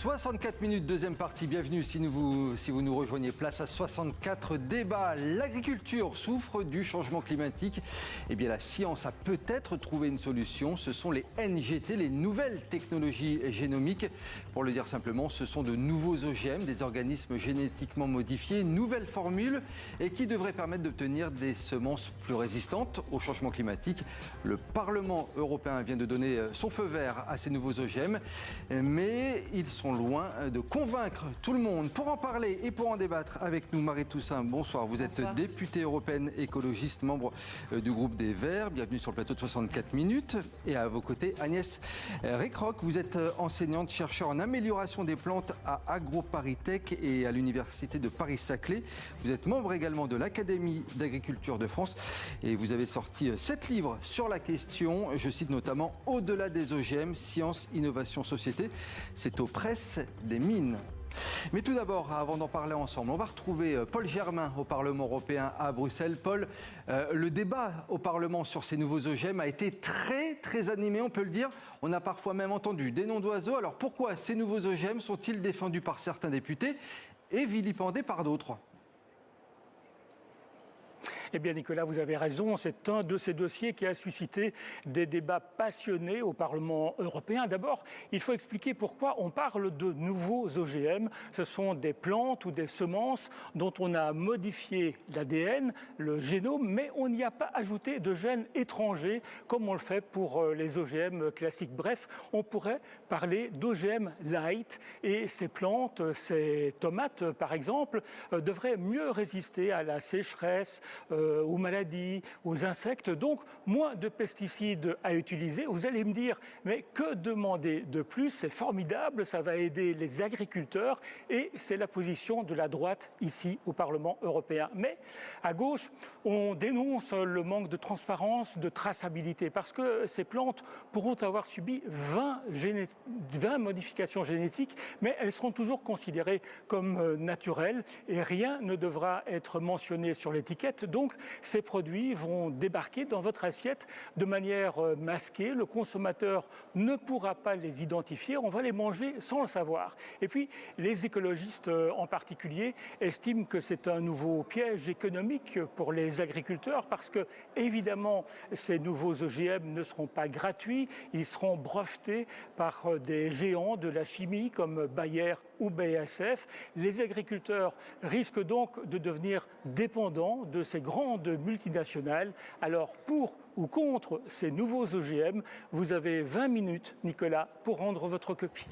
64 minutes, deuxième partie. Bienvenue si vous nous rejoignez. Place à 64 débats. L'agriculture souffre du changement climatique. Eh bien, la science a peut-être trouvé une solution. Ce sont les NGT, les nouvelles technologies génomiques. Pour le dire simplement, ce sont de nouveaux OGM, des organismes génétiquement modifiés, nouvelles formules et qui devraient permettre d'obtenir des semences plus résistantes au changement climatique. Le Parlement européen vient de donner son feu vert à ces nouveaux OGM, mais ils sont loin de convaincre tout le monde. Pour en parler et pour en débattre avec nous, Marie Toussaint, bonsoir. Vous êtes députée européenne écologiste, membre du groupe des Verts. Bienvenue sur le plateau de 64 minutes. Et à vos côtés, Agnès Récroc. Vous êtes enseignante, chercheur en amélioration des plantes à AgroParisTech et à l'Université de Paris-Saclay. Vous êtes membre également de l'Académie d'agriculture de France et vous avez sorti 7 livres sur la question. Je cite notamment Au-delà des OGM, science, innovation, société. C'est aux presses des Mines. Mais tout d'abord, avant d'en parler ensemble, on va retrouver Paul Germain au Parlement européen à Bruxelles. Paul, le débat au Parlement sur ces nouveaux OGM a été très animé, on peut le dire. On a parfois même entendu des noms d'oiseaux. Alors pourquoi ces nouveaux OGM sont-ils défendus par certains députés et vilipendés par d'autres ? Eh bien Nicolas, vous avez raison, c'est un de ces dossiers qui a suscité des débats passionnés au Parlement européen. D'abord, il faut expliquer pourquoi on parle de nouveaux OGM. Ce sont des plantes ou des semences dont on a modifié l'ADN, le génome, mais on n'y a pas ajouté de gènes étrangers comme on le fait pour les OGM classiques. Bref, on pourrait parler d'OGM light et ces plantes, ces tomates par exemple, devraient mieux résister à la sécheresse, aux maladies, aux insectes, donc moins de pesticides à utiliser. Vous allez me dire, mais que demander de plus? C'est formidable, ça va aider les agriculteurs et c'est la position de la droite ici au Parlement européen. Mais à gauche, on dénonce le manque de transparence, de traçabilité, parce que ces plantes pourront avoir subi 20 modifications génétiques, mais elles seront toujours considérées comme naturelles et rien ne devra être mentionné sur l'étiquette. Donc, ces produits vont débarquer dans votre assiette de manière masquée. Le consommateur ne pourra pas les identifier. On va les manger sans le savoir. Et puis, les écologistes en particulier estiment que c'est un nouveau piège économique pour les agriculteurs parce que, évidemment, ces nouveaux OGM ne seront pas gratuits. Ils seront brevetés par des géants de la chimie comme Bayer ou BASF. Les agriculteurs risquent donc de devenir dépendants de ces grandes multinationales. Alors, pour ou contre ces nouveaux OGM, vous avez 20 minutes, Nicolas, pour rendre votre copie.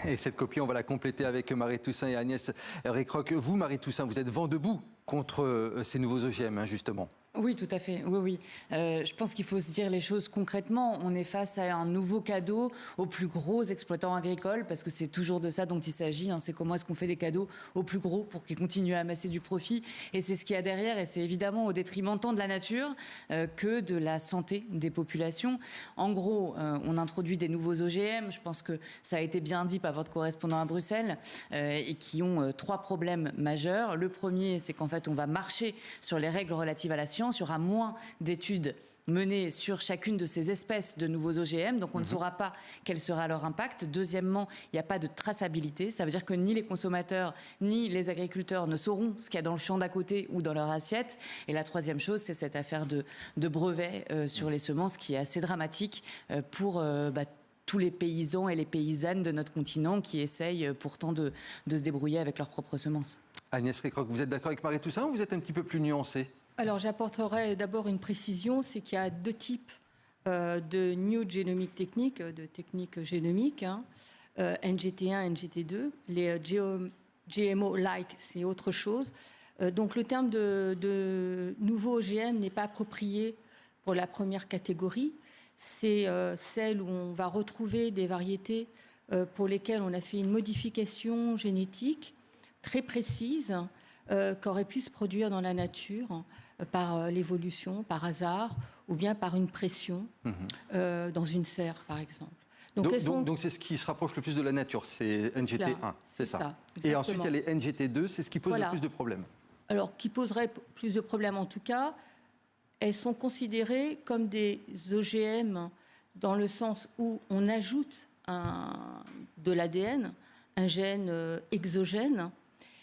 Et cette copie, on va la compléter avec Marie Toussaint et Agnès Récroc. Vous, Marie Toussaint, vous êtes vent debout contre ces nouveaux OGM, justement. Oui, tout à fait. Oui. Je pense qu'il faut se dire les choses concrètement. On est face à un nouveau cadeau aux plus gros exploitants agricoles, parce que c'est toujours de ça dont il s'agit. C'est comment est-ce qu'on fait des cadeaux aux plus gros pour qu'ils continuent à amasser du profit. Et c'est ce qu'il y a derrière. Et c'est évidemment au détriment tant de la nature que de la santé des populations. En gros, on introduit des nouveaux OGM. Je pense que ça a été bien dit par votre correspondant à Bruxelles et qui ont 3 problèmes majeurs. Le premier, c'est qu'en fait, on va marcher sur les règles relatives à la science. Il y aura moins d'études menées sur chacune de ces espèces de nouveaux OGM, donc on ne saura pas quel sera leur impact. Deuxièmement, il n'y a pas de traçabilité, ça veut dire que ni les consommateurs ni les agriculteurs ne sauront ce qu'il y a dans le champ d'à côté ou dans leur assiette. Et la troisième chose, c'est cette affaire de brevet sur les semences qui est assez dramatique pour tous les paysans et les paysannes de notre continent qui essayent pourtant de se débrouiller avec leurs propres semences. Agnès Récroc, vous êtes d'accord avec Marie Toussaint ou vous êtes un petit peu plus nuancée ? Alors j'apporterai d'abord une précision, c'est qu'il y a 2 types de New Genomic Techniques, de techniques génomiques, NGT1, NGT2. Les GMO-like, c'est autre chose. Donc le terme de nouveau OGM n'est pas approprié pour la première catégorie. C'est celle où on va retrouver des variétés pour lesquelles on a fait une modification génétique très précise qui aurait pu se produire dans la nature par l'évolution, par hasard, ou bien par une pression dans une serre, par exemple. Donc c'est ce qui se rapproche le plus de la nature, c'est NGT1, c'est ça. Et ensuite, il y a les NGT2, c'est ce qui pose le plus de problèmes. Alors, qui poserait plus de problèmes en tout cas, elles sont considérées comme des OGM dans le sens où on ajoute de l'ADN, un gène exogène.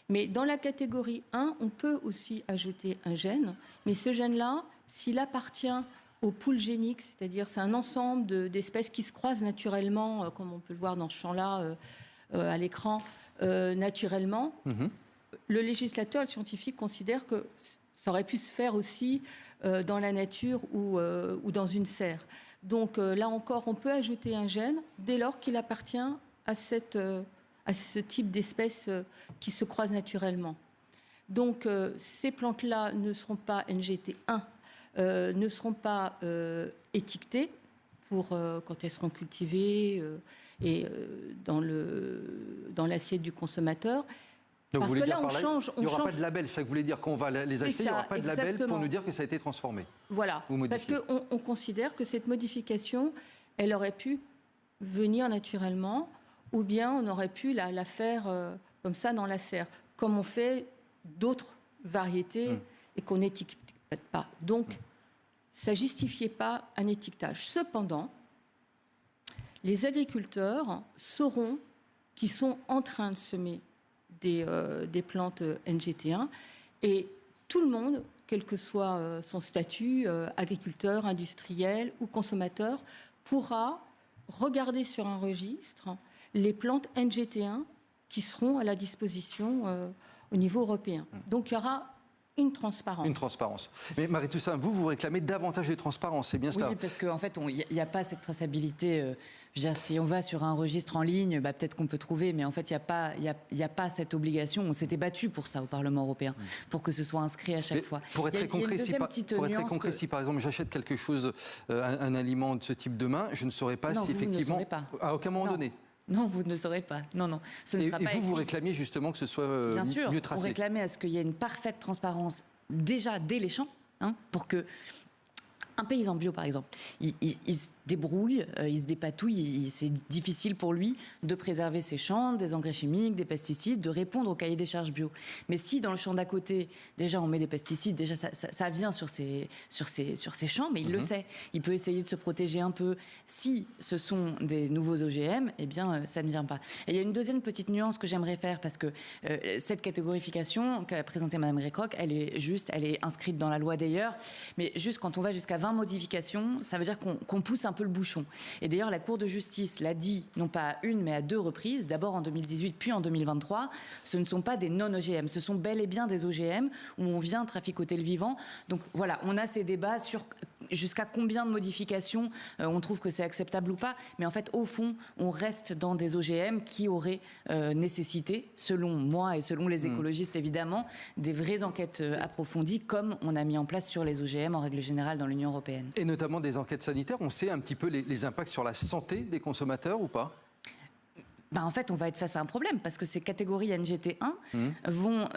Mais dans la catégorie 1, on peut aussi ajouter un gène. Mais ce gène-là, s'il appartient au pool génique, c'est-à-dire c'est un ensemble d'espèces qui se croisent naturellement, comme on peut le voir dans ce champ-là à l'écran, naturellement, le législateur, le scientifique considère que ça aurait pu se faire aussi dans la nature ou dans une serre. Donc là encore, on peut ajouter un gène dès lors qu'il appartient à ce type d'espèces qui se croisent naturellement. Donc ces plantes-là ne seront pas NGT1, ne seront pas étiquetées pour quand elles seront cultivées et dans l'assiette du consommateur. Donc Parce vous voulez que là, dire on par là, change. il n'y aura pas de label, c'est ça que vous voulez dire, quand on va les acheter, il n'y aura pas de label pour nous dire que ça a été transformé. Voilà, parce qu'on considère que cette modification, elle aurait pu venir naturellement, ou bien on aurait pu la faire comme ça dans la serre, comme on fait d'autres variétés et qu'on n'étiquette pas. Donc, ça ne justifiait pas un étiquetage. Cependant, les agriculteurs sauront qu'ils sont en train de semer des plantes NGT1 et tout le monde, quel que soit son statut, agriculteur, industriel ou consommateur, pourra regarder sur un registre les plantes NGT1 qui seront à la disposition au niveau européen. Donc il y aura une transparence. Une transparence. Mais Marie-Toussaint, vous réclamez davantage de transparence, c'est bien cela? Oui, parce qu'en fait, il n'y a pas cette traçabilité. Je veux dire, si on va sur un registre en ligne, peut-être qu'on peut trouver, mais en fait, il n'y a pas cette obligation. On s'était battu pour ça au Parlement européen, pour que ce soit inscrit à chaque fois. Pour être très concret, si par exemple j'achète quelque chose, un aliment de ce type demain, je ne saurais pas si effectivement... Ne pas. À aucun moment donné. Non, vous ne le saurez pas. Non. Ce ne sera pas vous réclamiez justement que ce soit Bien sûr, mieux tracé. On réclamait à ce qu'il y ait une parfaite transparence déjà dès les champs, pour que un paysan bio, par exemple, il se débrouille, il se dépatouille, c'est difficile pour lui de préserver ses champs, des engrais chimiques, des pesticides, de répondre au cahier des charges bio. Mais si dans le champ d'à côté, déjà on met des pesticides, déjà ça vient sur ses champs, mais il le sait. Il peut essayer de se protéger un peu. Si ce sont des nouveaux OGM, eh bien ça ne vient pas. Et il y a une deuxième petite nuance que j'aimerais faire, parce que cette catégorification qu'a présentée Mme Grécoq, elle est inscrite dans la loi d'ailleurs, mais juste quand on va jusqu'à 20 modifications, ça veut dire qu'on pousse un peu le bouchon. Et d'ailleurs, la Cour de justice l'a dit, non pas à une, mais à deux reprises, d'abord en 2018, puis en 2023, ce ne sont pas des non-OGM, ce sont bel et bien des OGM où on vient traficoter le vivant. Donc voilà, on a ces débats sur jusqu'à combien de modifications on trouve que c'est acceptable ou pas, mais en fait, au fond, on reste dans des OGM qui auraient nécessité, selon moi et selon les écologistes évidemment, des vraies enquêtes approfondies, comme on a mis en place sur les OGM en règle générale dans l'Union européenne. Et notamment des enquêtes sanitaires, on sait un petit peu les impacts sur la santé des consommateurs ou pas? En fait, on va être face à un problème parce que ces catégories NGT1 vont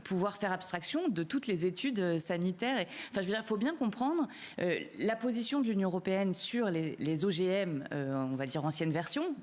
pouvoir faire abstraction de toutes les études sanitaires. Enfin, je veux dire, il faut bien comprendre la position de l'Union européenne sur les OGM, on va dire ancienne version.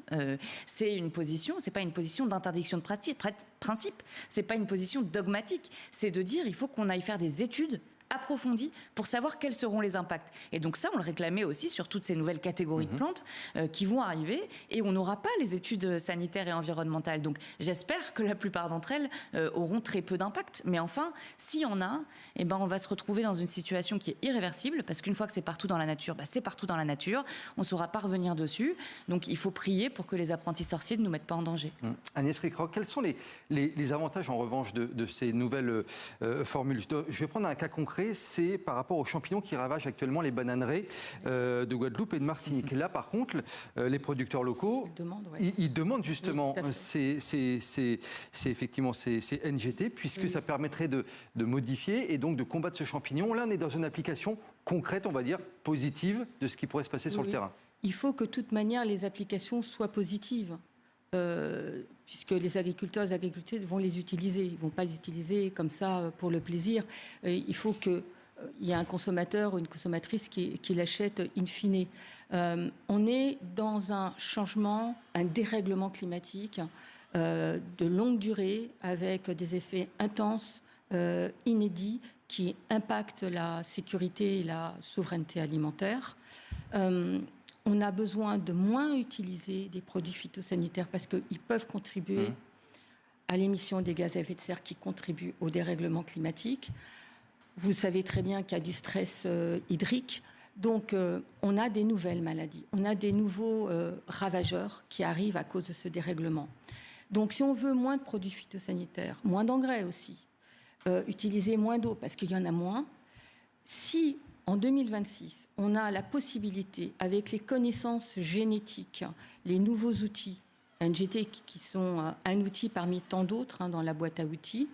C'est une position, c'est pas une position d'interdiction de principe, c'est pas une position dogmatique. C'est de dire, il faut qu'on aille faire des études approfondie pour savoir quels seront les impacts. Et donc ça, on le réclamait aussi sur toutes ces nouvelles catégories de plantes qui vont arriver, et on n'aura pas les études sanitaires et environnementales. Donc j'espère que la plupart d'entre elles auront très peu d'impact. Mais enfin, s'il y en a, on va se retrouver dans une situation qui est irréversible, parce qu'une fois que c'est partout dans la nature, c'est partout dans la nature, on ne saura pas revenir dessus. Donc il faut prier pour que les apprentis sorciers ne nous mettent pas en danger. Agnès Ricroc, quels sont les avantages en revanche de ces nouvelles formules? Je vais prendre un cas concret. C'est par rapport aux champignons qui ravagent actuellement les bananeraies de Guadeloupe et de Martinique. Là, par contre, les producteurs locaux, ils demandent justement, c'est effectivement ces NGT, puisque ça permettrait de modifier et donc de combattre ce champignon. Là, on est dans une application concrète, on va dire, positive de ce qui pourrait se passer sur le terrain. Il faut que de toute manière, les applications soient positives. Puisque les agriculteurs et les agricultrices vont les utiliser. Ils ne vont pas les utiliser comme ça pour le plaisir. Il faut qu'il y ait un consommateur ou une consommatrice qui l'achète in fine. On est dans un changement, un dérèglement climatique de longue durée avec des effets intenses, inédits, qui impactent la sécurité et la souveraineté alimentaire. on a besoin de moins utiliser des produits phytosanitaires parce qu'ils peuvent contribuer à l'émission des gaz à effet de serre qui contribuent au dérèglement climatique. Vous savez très bien qu'il y a du stress hydrique. Donc, on a des nouvelles maladies. On a des nouveaux ravageurs qui arrivent à cause de ce dérèglement. Donc, si on veut moins de produits phytosanitaires, moins d'engrais aussi, utiliser moins d'eau parce qu'il y en a moins, si en 2026, on a la possibilité, avec les connaissances génétiques, les nouveaux outils, NGT qui sont un outil parmi tant d'autres dans la boîte à outils,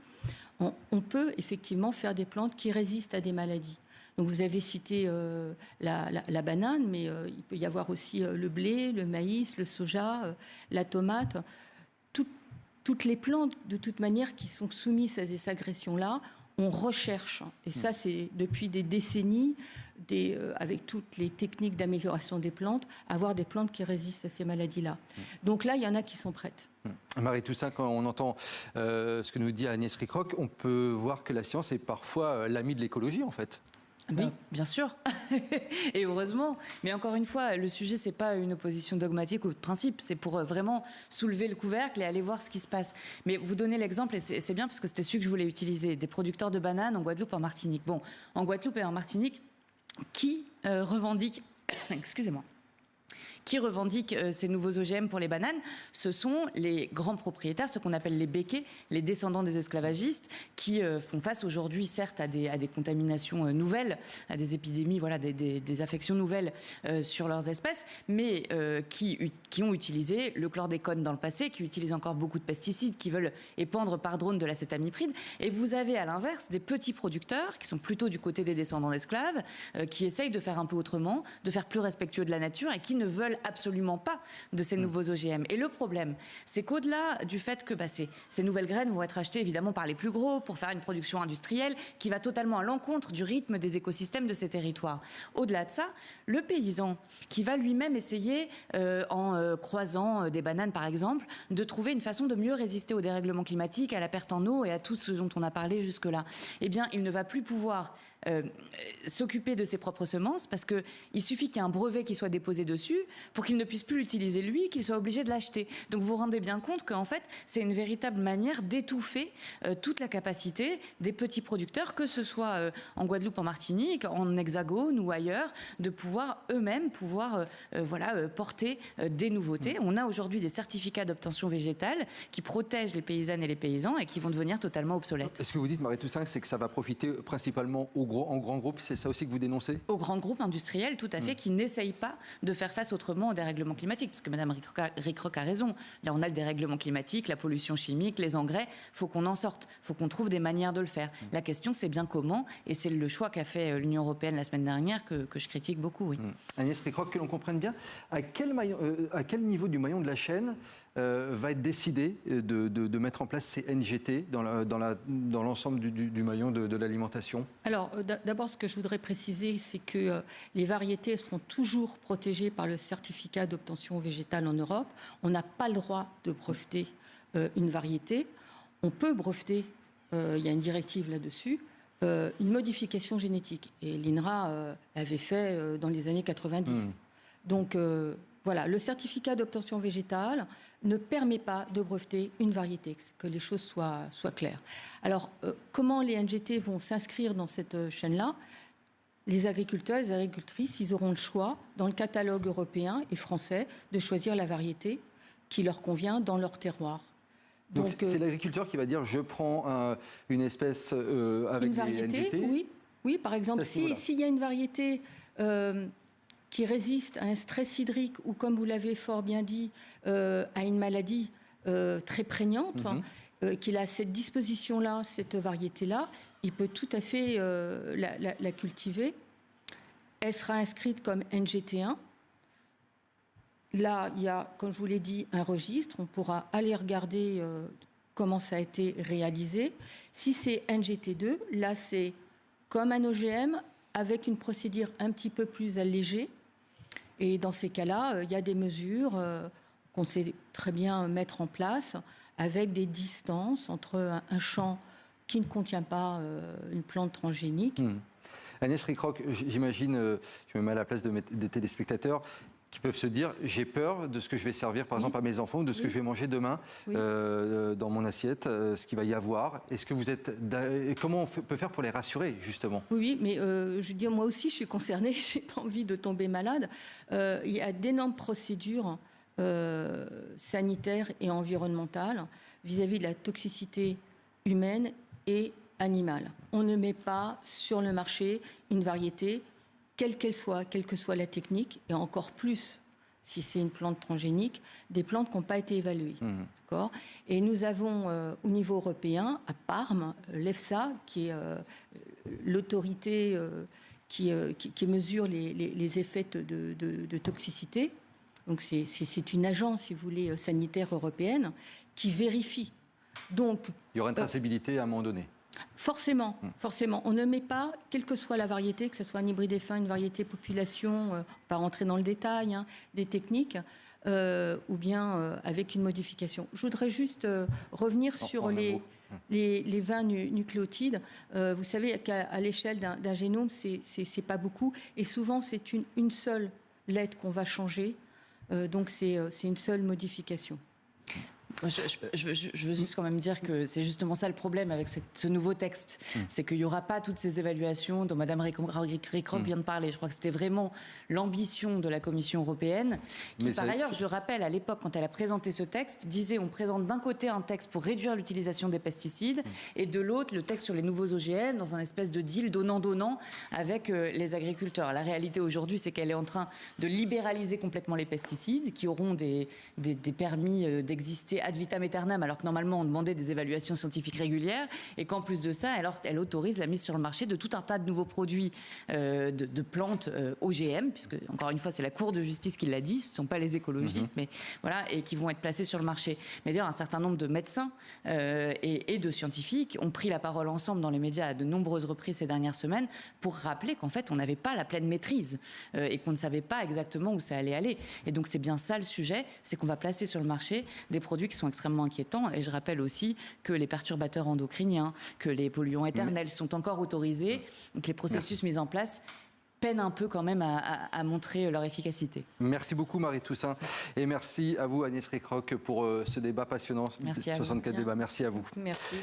on peut effectivement faire des plantes qui résistent à des maladies. Donc vous avez cité la banane, mais il peut y avoir aussi le blé, le maïs, le soja, la tomate. Toutes les plantes, de toute manière, qui sont soumises à ces agressions-là, on recherche, et ça c'est depuis des décennies, avec toutes les techniques d'amélioration des plantes, avoir des plantes qui résistent à ces maladies-là. Donc là, il y en a qui sont prêtes. Marie Toussaint, quand on entend ce que nous dit Agnès Ricroc, on peut voir que la science est parfois l'amie de l'écologie en fait. Oui, bien sûr, et heureusement. Mais encore une fois, le sujet, c'est pas une opposition dogmatique ou de principe, c'est pour vraiment soulever le couvercle et aller voir ce qui se passe. Mais vous donnez l'exemple, et c'est bien parce que c'était celui que je voulais utiliser, des producteurs de bananes en Guadeloupe et en Martinique. Bon, en Guadeloupe et en Martinique, qui revendique... Excusez-moi. Qui revendiquent ces nouveaux OGM pour les bananes, ce sont les grands propriétaires, ce qu'on appelle les béquets, les descendants des esclavagistes, qui font face aujourd'hui, certes, à des contaminations nouvelles, à des épidémies, voilà, des affections nouvelles sur leurs espèces, mais qui ont utilisé le chlordécone dans le passé, qui utilisent encore beaucoup de pesticides, qui veulent épandre par drone de l'acétamipride. Et vous avez à l'inverse des petits producteurs, qui sont plutôt du côté des descendants d'esclaves, qui essayent de faire un peu autrement, de faire plus respectueux de la nature et qui ne veulent absolument pas de ces nouveaux OGM. Et le problème, c'est qu'au-delà du fait que ces nouvelles graines vont être achetées évidemment par les plus gros pour faire une production industrielle qui va totalement à l'encontre du rythme des écosystèmes de ces territoires. Au-delà de ça, le paysan qui va lui-même essayer, en croisant des bananes par exemple, de trouver une façon de mieux résister au dérèglement climatique, à la perte en eau et à tout ce dont on a parlé jusque-là, eh bien, il ne va plus pouvoir s'occuper de ses propres semences parce qu'il suffit qu'il y ait un brevet qui soit déposé dessus pour qu'il ne puisse plus l'utiliser lui, qu'il soit obligé de l'acheter. Donc vous vous rendez bien compte qu'en fait c'est une véritable manière d'étouffer toute la capacité des petits producteurs, que ce soit en Guadeloupe, en Martinique, en Hexagone ou ailleurs, de pouvoir eux-mêmes porter des nouveautés. On a aujourd'hui des certificats d'obtention végétale qui protègent les paysannes et les paysans et qui vont devenir totalement obsolètes. Ce que vous dites, Marie Toussaint, c'est que ça va profiter principalement en grand groupe, c'est ça aussi que vous dénoncez ? Aux grands groupes industriels, tout à fait, qui n'essayent pas de faire face autrement au dérèglement climatique. Parce que Mme Ricroc a raison. Là, on a le dérèglement climatique, la pollution chimique, les engrais. Il faut qu'on en sorte. Il faut qu'on trouve des manières de le faire. La question, c'est bien comment. Et c'est le choix qu'a fait l'Union européenne la semaine dernière que je critique beaucoup. Oui. Agnès Ricroc, que l'on comprenne bien, à quel niveau du maillon de la chaîne va être décidé de mettre en place ces NGT dans l'ensemble du maillon de l'alimentation ? Alors, d'abord, ce que je voudrais préciser, c'est que les variétés seront toujours protégées par le certificat d'obtention végétale en Europe. On n'a pas le droit de breveter une variété. On peut breveter, il y a une directive là-dessus, une modification génétique. Et l'INRA l'avait fait dans les années 90. Donc, voilà, le certificat d'obtention végétale ne permet pas de breveter une variété, que les choses soient claires. Alors, comment les NGT vont s'inscrire dans cette chaîne-là ? Les agriculteurs, les agricultrices, ils auront le choix, dans le catalogue européen et français, de choisir la variété qui leur convient dans leur terroir. Donc c'est l'agriculteur qui va dire « je prends une espèce avec une variété, des NGT ». Oui, par exemple, s'il y a une variété qui résiste à un stress hydrique ou, comme vous l'avez fort bien dit, à une maladie très prégnante, qu'il a cette disposition-là, cette variété-là, il peut tout à fait la cultiver. Elle sera inscrite comme NGT1. Là, il y a, comme je vous l'ai dit, un registre. On pourra aller regarder comment ça a été réalisé. Si c'est NGT2, là, c'est comme un OGM avec une procédure un petit peu plus allégée. Et dans ces cas-là, il y a des mesures qu'on sait très bien mettre en place avec des distances entre un champ qui ne contient pas une plante transgénique. Agnès Ricroc, j'imagine, je me mets à la place des téléspectateurs, qui peuvent se dire j'ai peur de ce que je vais servir par exemple à mes enfants ou de ce que je vais manger demain dans mon assiette, ce qu'il va y avoir. Est-ce que vous êtes comment on peut faire pour les rassurer justement? Oui, mais je veux dire, moi aussi je suis concernée, j'ai pas envie de tomber malade. Il y a d'énormes procédures sanitaires et environnementales vis-à-vis de la toxicité humaine et animale. On ne met pas sur le marché une variété quelle qu'elle soit, quelle que soit la technique, et encore plus si c'est une plante transgénique, des plantes qui n'ont pas été évaluées. D'accord ? Et nous avons au niveau européen, à Parme, l'EFSA, qui est l'autorité qui mesure les effets de toxicité. Donc c'est une agence, si vous voulez, sanitaire européenne, qui vérifie. Donc, il y aura une traçabilité à un moment donné. Forcément. On ne met pas, quelle que soit la variété, que ce soit un hybride F1, une variété population, pas rentrer dans le détail, des techniques, ou bien avec une modification. Je voudrais juste revenir sur les 20 nucléotides. Vous savez qu'à l'échelle d'un génome, c'est pas beaucoup. Et souvent, c'est une seule lettre qu'on va changer. Donc, c'est une seule modification. Je veux juste quand même dire que c'est justement ça le problème avec ce nouveau texte. C'est qu'il n'y aura pas toutes ces évaluations dont Mme Rickrock vient de parler. Je crois que c'était vraiment l'ambition de la Commission européenne, qui par ailleurs, je le rappelle, à l'époque, quand elle a présenté ce texte, disait on présente d'un côté un texte pour réduire l'utilisation des pesticides et de l'autre le texte sur les nouveaux OGM dans un espèce de deal donnant-donnant avec les agriculteurs. La réalité aujourd'hui, c'est qu'elle est en train de libéraliser complètement les pesticides qui auront des permis d'exister ad vitam aeternam, alors que normalement on demandait des évaluations scientifiques régulières, et qu'en plus de ça, elle autorise la mise sur le marché de tout un tas de nouveaux produits de plantes OGM, puisque encore une fois c'est la Cour de justice qui l'a dit, ce ne sont pas les écologistes, mais voilà, et qui vont être placés sur le marché. Mais d'ailleurs un certain nombre de médecins et de scientifiques ont pris la parole ensemble dans les médias à de nombreuses reprises ces dernières semaines pour rappeler qu'en fait on n'avait pas la pleine maîtrise et qu'on ne savait pas exactement où ça allait aller. Et donc c'est bien ça le sujet, c'est qu'on va placer sur le marché des produits qui sont extrêmement inquiétants. Et je rappelle aussi que les perturbateurs endocriniens, que les polluants éternels sont encore autorisés, que les processus mis en place peinent un peu quand même à montrer leur efficacité. Merci beaucoup Marie Toussaint et merci à vous Agnès Rickrock pour ce débat passionnant. Merci 64 débats, merci à vous. Merci.